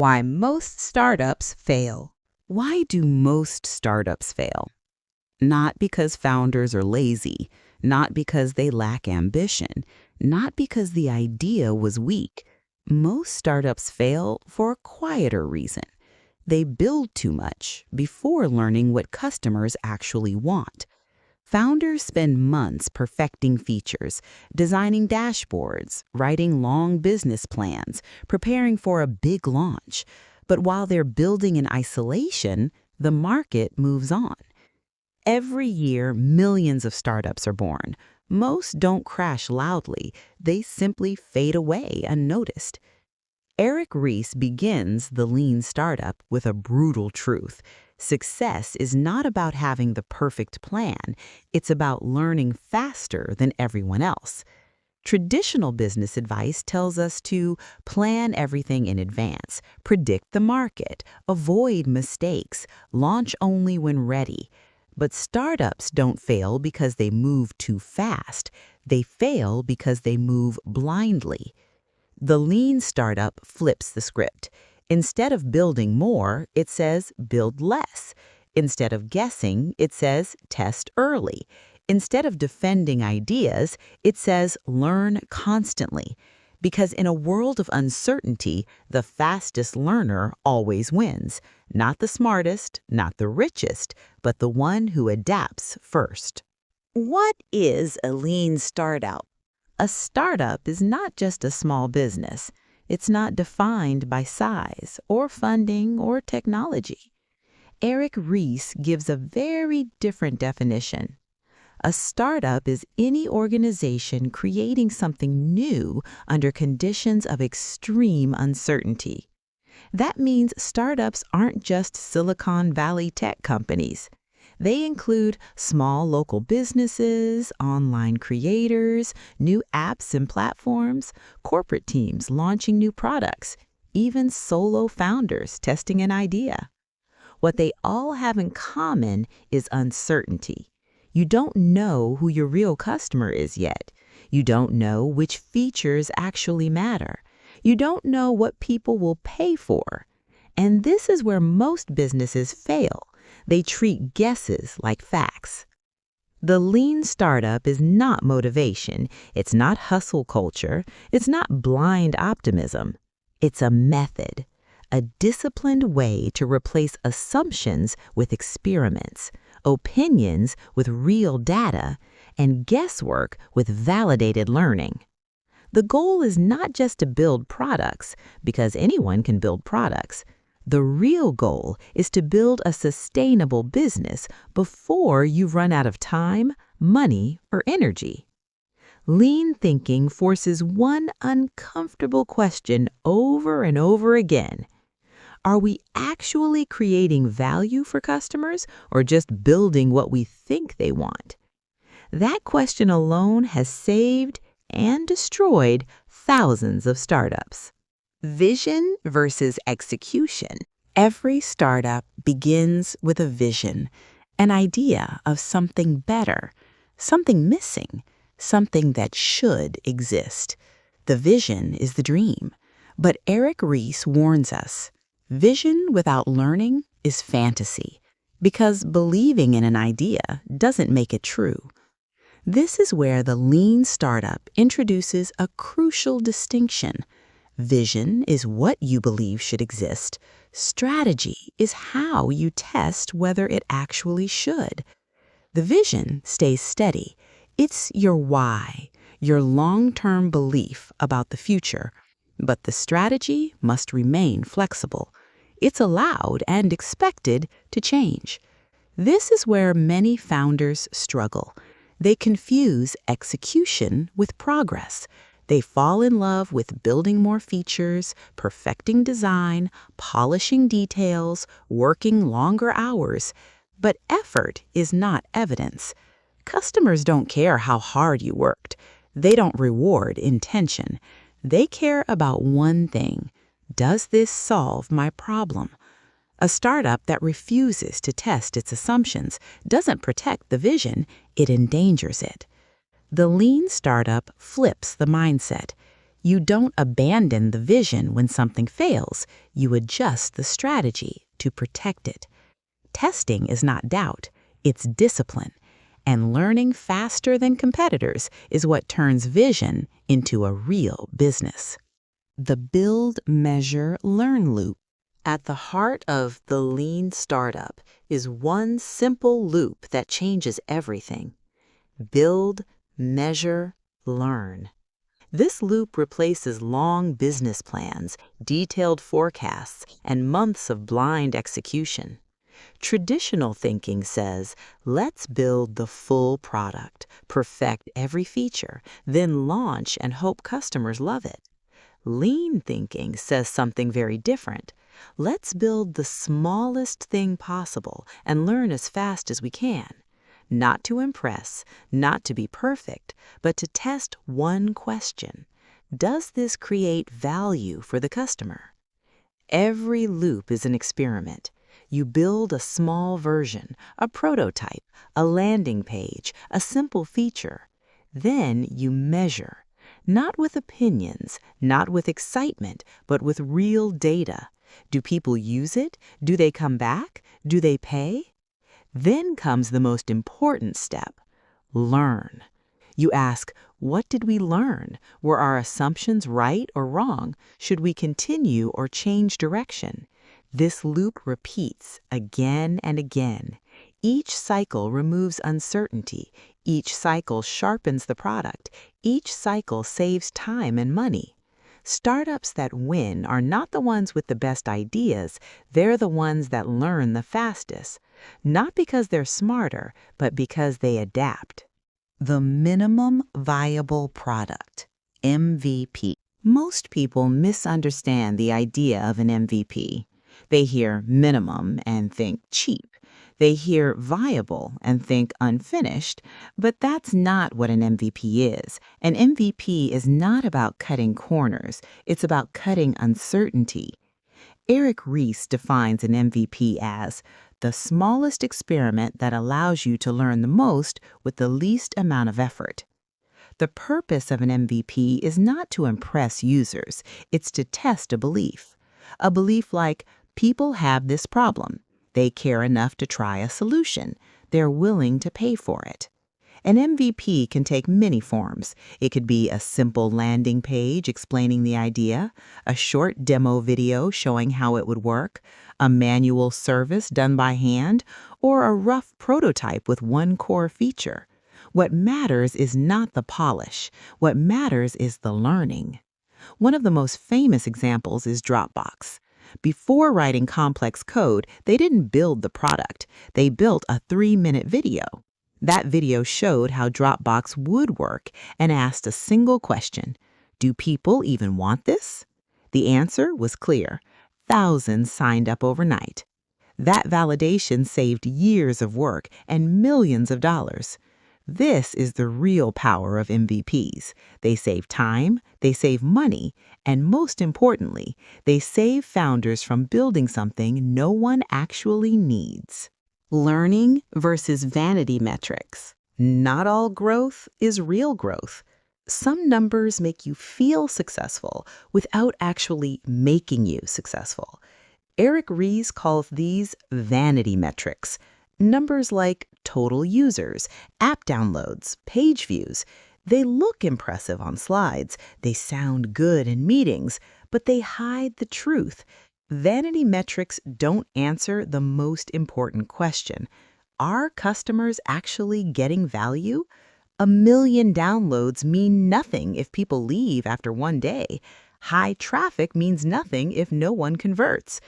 Why most startups fail. Why do most startups fail? Not because founders are lazy, not because they lack ambition, not because the idea was weak. Most startups fail for a quieter reason. They build too much before learning what customers actually want. Founders spend months perfecting features, designing dashboards, writing long business plans, preparing for a big launch. But while they're building in isolation, the market moves on. Every year, millions of startups are born. Most don't crash loudly. They simply fade away unnoticed. Eric Ries begins the lean startup with a brutal truth. Success is not about having the perfect plan. It's about learning faster than everyone else. Traditional business advice tells us to plan everything in advance, predict the market, avoid mistakes, launch only when ready. But startups don't fail because they move too fast. They fail because they move blindly. The lean startup flips the script. Instead of building more, it says build less. Instead of guessing, it says test early. Instead of defending ideas, it says learn constantly. Because in a world of uncertainty, the fastest learner always wins. Not the smartest, not the richest, but the one who adapts first. What is a lean startup? A startup is not just a small business. It's not defined by size or funding or technology. Eric Ries gives a very different definition. A startup is any organization creating something new under conditions of extreme uncertainty. That means startups aren't just Silicon Valley tech companies. They include small local businesses, online creators, new apps and platforms, corporate teams launching new products, even solo founders testing an idea. What they all have in common is uncertainty. You don't know who your real customer is yet. You don't know which features actually matter. You don't know what people will pay for. And this is where most businesses fail. They treat guesses like facts. The lean startup is not motivation. It's not hustle culture. It's not blind optimism. It's a method, a disciplined way to replace assumptions with experiments, opinions with real data, and guesswork with validated learning. The goal is not just to build products, because anyone can build products. The real goal is to build a sustainable business before you run out of time, money, or energy. Lean thinking forces one uncomfortable question over and over again. Are we actually creating value for customers or just building what we think they want? That question alone has saved and destroyed thousands of startups. Vision versus execution. Every startup begins with a vision, an idea of something better, something missing, something that should exist. The vision is the dream. But Eric Ries warns us, vision without learning is fantasy, because believing in an idea doesn't make it true. This is where the lean startup introduces a crucial distinction. Vision is what you believe should exist. Strategy is how you test whether it actually should. The vision stays steady. It's your why, your long-term belief about the future. But the strategy must remain flexible. It's allowed and expected to change. This is where many founders struggle. They confuse execution with progress. They fall in love with building more features, perfecting design, polishing details, working longer hours. But effort is not evidence. Customers don't care how hard you worked. They don't reward intention. They care about one thing. Does this solve my problem? A startup that refuses to test its assumptions doesn't protect the vision, it endangers it. The lean startup flips the mindset. You don't abandon the vision when something fails. You adjust the strategy to protect it. Testing is not doubt, it's discipline. And learning faster than competitors is what turns vision into a real business. The build, measure, learn loop. At the heart of the lean startup is one simple loop that changes everything. Build, measure, learn. This loop replaces long business plans, detailed forecasts, and months of blind execution. Traditional thinking says, let's build the full product, perfect every feature, then launch and hope customers love it. Lean thinking says something very different. Let's build the smallest thing possible and learn as fast as we can. Not to impress, not to be perfect, but to test one question. Does this create value for the customer? Every loop is an experiment. You build a small version, a prototype, a landing page, a simple feature. Then you measure, not with opinions, not with excitement, but with real data. Do people use it? Do they come back? Do they pay? Then comes the most important step, learn. You ask, what did we learn? Were our assumptions right or wrong? Should we continue or change direction? This loop repeats again and again. Each cycle removes uncertainty. Each cycle sharpens the product. Each cycle saves time and money. Startups that win are not the ones with the best ideas, they're the ones that learn the fastest. Not because they're smarter, but because they adapt. The minimum viable product, MVP. Most people misunderstand the idea of an MVP. They hear minimum and think cheap. They hear viable and think unfinished, but that's not what an MVP is. An MVP is not about cutting corners. It's about cutting uncertainty. Eric Ries defines an MVP as the smallest experiment that allows you to learn the most with the least amount of effort. The purpose of an MVP is not to impress users. It's to test a belief. A belief like, people have this problem. They care enough to try a solution. They're willing to pay for it. An MVP can take many forms. It could be a simple landing page explaining the idea, a short demo video showing how it would work, a manual service done by hand, or a rough prototype with one core feature. What matters is not the polish. What matters is the learning. One of the most famous examples is Dropbox. Before writing complex code, they didn't build the product. They built a 3-minute video. That video showed how Dropbox would work and asked a single question. Do people even want this? The answer was clear. Thousands signed up overnight. That validation saved years of work and millions of dollars. This is the real power of MVPs. They save time, they save money, and most importantly, they save founders from building something no one actually needs. Learning versus vanity metrics. Not all growth is real growth. Some numbers make you feel successful without actually making you successful. Eric Ries calls these vanity metrics. Numbers like total users, app downloads, page views. They look impressive on slides. They sound good in meetings, but they hide the truth. Vanity metrics don't answer the most important question. Are customers actually getting value? 1 million downloads mean nothing if people leave after one day. High traffic means nothing if no one converts.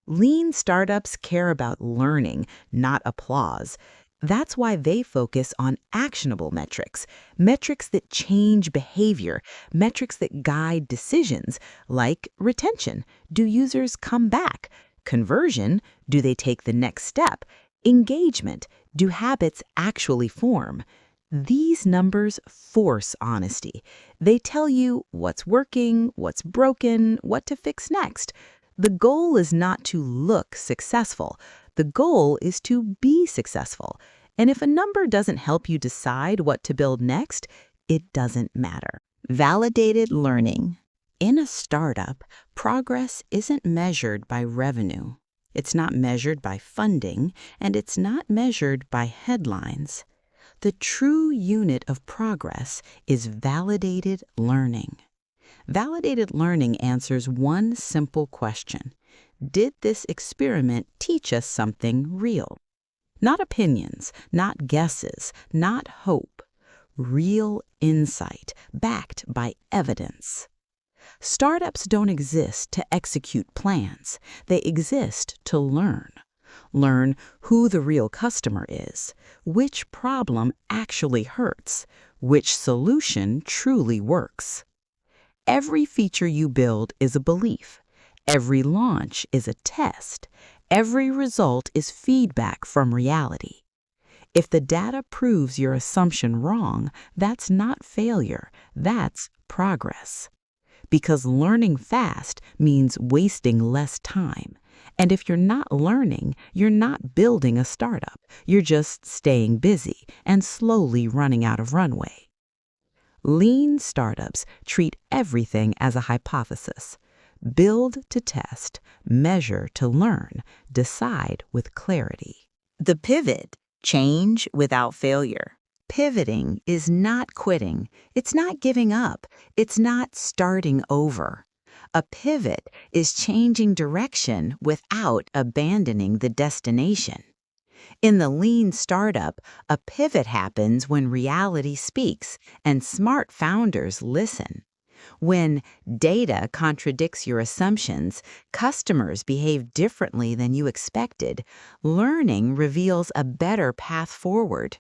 Lean startups care about learning, not applause. That's why they focus on actionable metrics, metrics that change behavior, metrics that guide decisions, like retention. Do users come back? Conversion. Do they take the next step? Engagement. Do habits actually form? These numbers force honesty. They tell you what's working, what's broken, what to fix next. The goal is not to look successful. The goal is to be successful. And if a number doesn't help you decide what to build next, it doesn't matter. Validated learning. In a startup, progress isn't measured by revenue. It's not measured by funding, and it's not measured by headlines. The true unit of progress is validated learning. Validated learning answers one simple question. Did this experiment teach us something real? Not opinions, not guesses, not hope. Real insight backed by evidence. Startups don't exist to execute plans. They exist to learn. Learn who the real customer is, which problem actually hurts, which solution truly works. Every feature you build is a belief. Every launch is a test. Every result is feedback from reality. If the data proves your assumption wrong, that's not failure, that's progress. Because learning fast means wasting less time. And if you're not learning, you're not building a startup. You're just staying busy and slowly running out of runway. Lean startups treat everything as a hypothesis. Build to test, measure to learn, decide with clarity. The pivot, change without failure. Pivoting is not quitting. It's not giving up. It's not starting over. A pivot is changing direction without abandoning the destination. In the lean startup, a pivot happens when reality speaks and smart founders listen. When data contradicts your assumptions, customers behave differently than you expected, learning reveals a better path forward.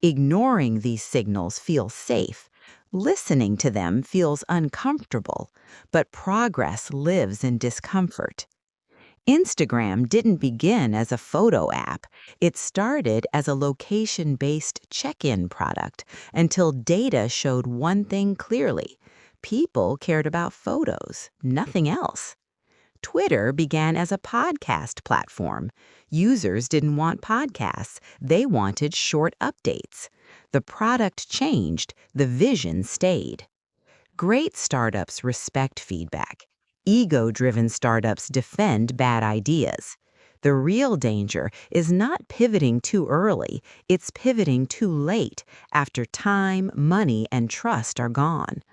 Ignoring these signals feels safe. Listening to them feels uncomfortable, but progress lives in discomfort. Instagram didn't begin as a photo app. It started as a location-based check-in product until data showed one thing clearly. People cared about photos, nothing else. Twitter began as a podcast platform. Users didn't want podcasts. They wanted short updates. The product changed. The vision stayed. Great startups respect feedback. Ego-driven startups defend bad ideas. The real danger is not pivoting too early. It's pivoting too late after time, money, and trust are gone.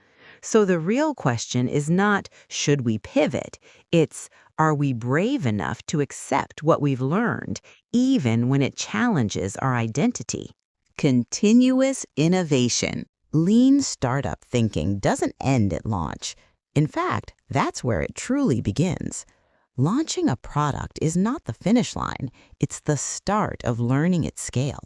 So the real question is not, should we pivot? It's, are we brave enough to accept what we've learned, even when it challenges our identity? Continuous innovation. Lean startup thinking doesn't end at launch. In fact, that's where it truly begins. Launching a product is not the finish line. It's the start of learning at scale.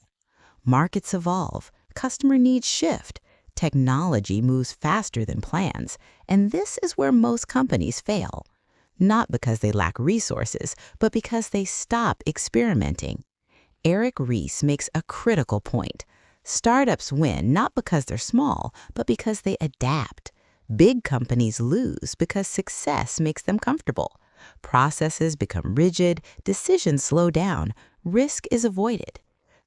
Markets evolve. Customer needs shift. Technology moves faster than plans, and this is where most companies fail. Not because they lack resources, but because they stop experimenting. Eric Ries makes a critical point. Startups win not because they're small, but because they adapt. Big companies lose because success makes them comfortable. Processes become rigid, decisions slow down, risk is avoided.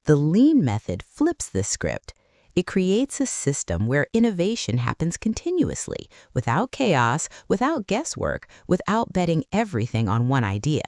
The lean method flips this script. It creates a system where innovation happens continuously, without chaos, without guesswork, without betting everything on one idea.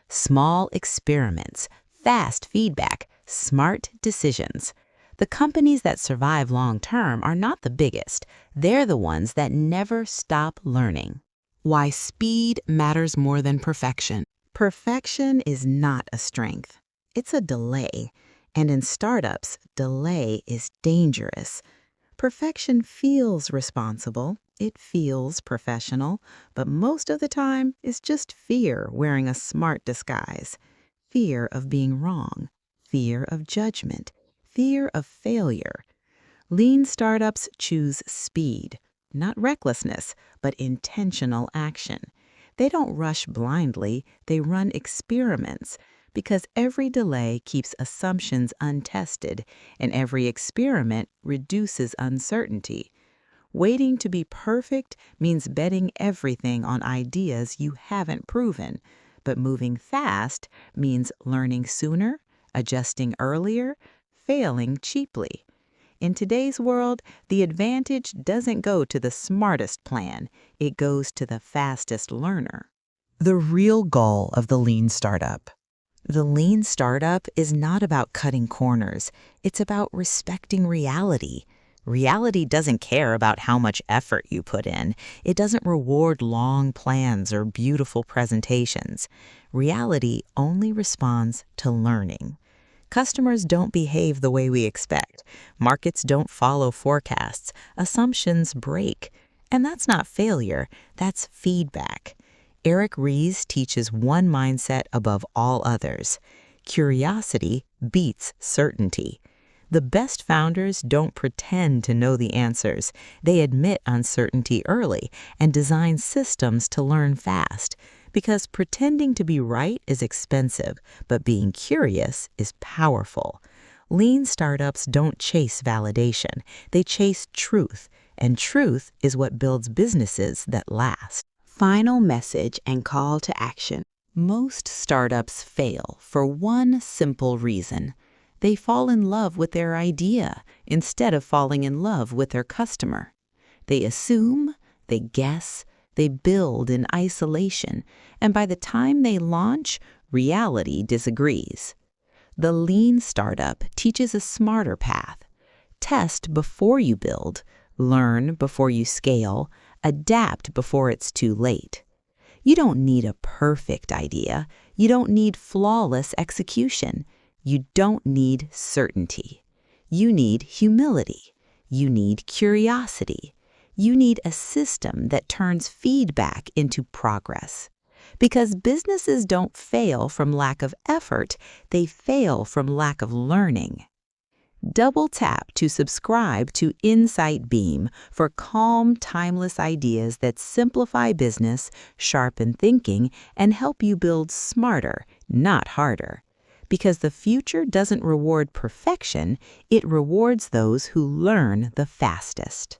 Small experiments, fast feedback, smart decisions. The companies that survive long-term are not the biggest. They're the ones that never stop learning. Why speed matters more than perfection. Perfection is not a strength. It's a delay. And in startups, delay is dangerous. Perfection feels responsible. It feels professional. But most of the time, it's just fear wearing a smart disguise. Fear of being wrong. Fear of judgment. Fear of failure. Lean startups choose speed, not recklessness, but intentional action. They don't rush blindly, they run experiments, because every delay keeps assumptions untested, and every experiment reduces uncertainty. Waiting to be perfect means betting everything on ideas you haven't proven, but moving fast means learning sooner, adjusting earlier, failing cheaply. In today's world, the advantage doesn't go to the smartest plan, it goes to the fastest learner. The real goal of the lean startup. The lean startup is not about cutting corners, it's about respecting reality. Reality doesn't care about how much effort you put in. It doesn't reward long plans or beautiful presentations. Reality only responds to learning. Customers don't behave the way we expect. Markets don't follow forecasts. Assumptions break. And that's not failure, that's feedback. Eric Ries teaches one mindset above all others. Curiosity beats certainty. The best founders don't pretend to know the answers. They admit uncertainty early and design systems to learn fast. Because pretending to be right is expensive, but being curious is powerful. Lean startups don't chase validation. They chase truth, and truth is what builds businesses that last. Final message and call to action. Most startups fail for one simple reason. They fall in love with their idea instead of falling in love with their customer. They assume, they guess, they build in isolation, and by the time they launch, reality disagrees. The lean startup teaches a smarter path. Test before you build, learn before you scale, adapt before it's too late. You don't need a perfect idea. You don't need flawless execution. You don't need certainty. You need humility. You need curiosity. You need a system that turns feedback into progress. Because businesses don't fail from lack of effort, they fail from lack of learning. Double tap to subscribe to Insight Beam for calm, timeless ideas that simplify business, sharpen thinking, and help you build smarter, not harder. Because the future doesn't reward perfection, it rewards those who learn the fastest.